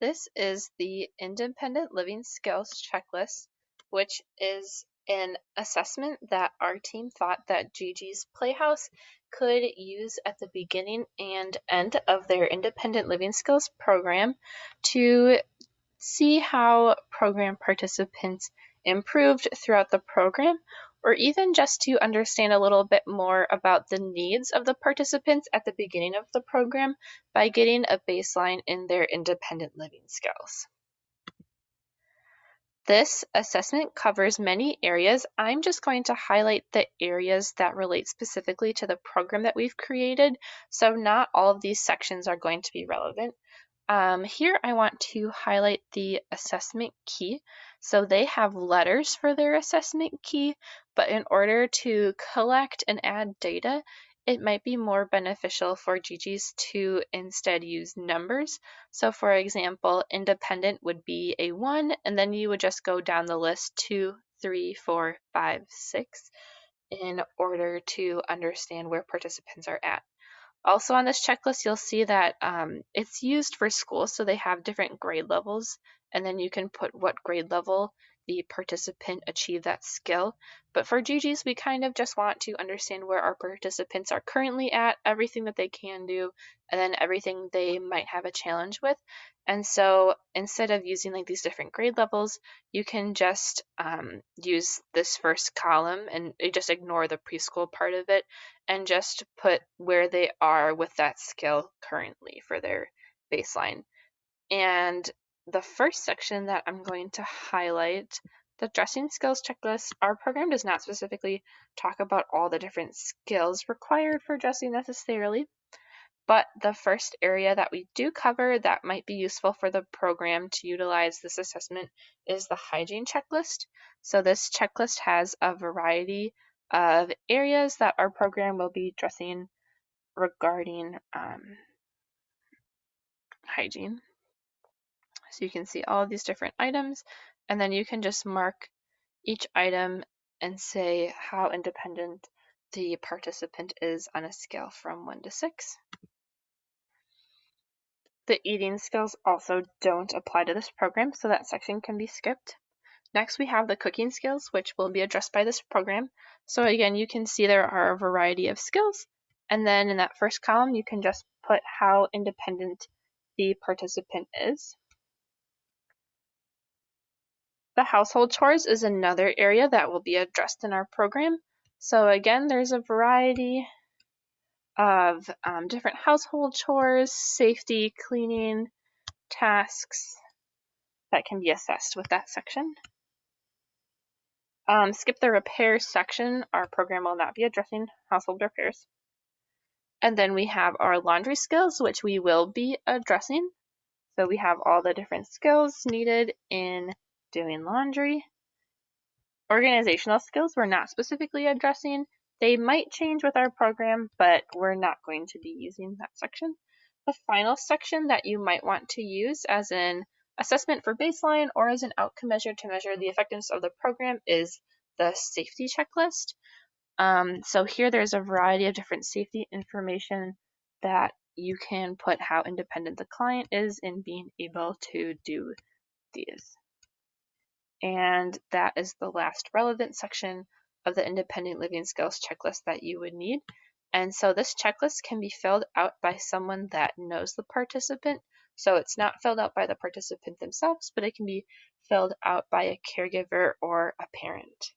This is the Independent Living Skills Checklist, which is an assessment that our team thought that Gigi's Playhouse could use at the beginning and end of their Independent Living Skills program to see how program participants improved throughout the program, or even just to understand a little bit more about the needs of the participants at the beginning of the program by getting a baseline in their independent living skills. This assessment covers many areas. I'm just going to highlight the areas that relate specifically to the program that we've created, so not all of these sections are going to be relevant. Here I want to highlight the assessment key. So they have letters for their assessment key, but in order to collect and add data, it might be more beneficial for Gigi's to instead use numbers. So for example, independent would be a 1, and then you would just go down the list 2, 3, 4, 5, 6 in order to understand where participants are at. Also on this checklist, you'll see that it's used for schools, so they have different grade levels, and then you can put what grade level the participant achieved that skill. But for Gigi's, we kind of just want to understand where our participants are currently at, everything that they can do, and then everything they might have a challenge with. And so instead of using like these different grade levels, you can just use this first column and just ignore the preschool part of it and just put where they are with that skill currently for their baseline. And the first section that I'm going to highlight, the dressing skills checklist, our program does not specifically talk about all the different skills required for dressing necessarily, but the first area that we do cover that might be useful for the program to utilize this assessment is the hygiene checklist. So this checklist has a variety of areas that our program will be addressing regarding hygiene. So you can see all of these different items, and then you can just mark each item and say how independent the participant is on a scale from 1 to 6. The eating skills also don't apply to this program, so that section can be skipped. Next, we have the cooking skills, which will be addressed by this program. So again, you can see there are a variety of skills. And then in that first column, you can just put how independent the participant is. The household chores is another area that will be addressed in our program. So again, there's a variety of different household chores, safety, cleaning, tasks that can be assessed with that section. Skip the repairs section. Our program will not be addressing household repairs. And then we have our laundry skills, which we will be addressing. So we have all the different skills needed in doing laundry. Organizational skills we're not specifically addressing. They might change with our program, but we're not going to be using that section. The final section that you might want to use as an assessment for baseline or as an outcome measure to measure the effectiveness of the program is the safety checklist. So here there's a variety of different safety information that you can put how independent the client is in being able to do these. And that is the last relevant section of the independent living skills checklist that you would need. And so this checklist can be filled out by someone that knows the participant. So it's not filled out by the participant themselves, but it can be filled out by a caregiver or a parent.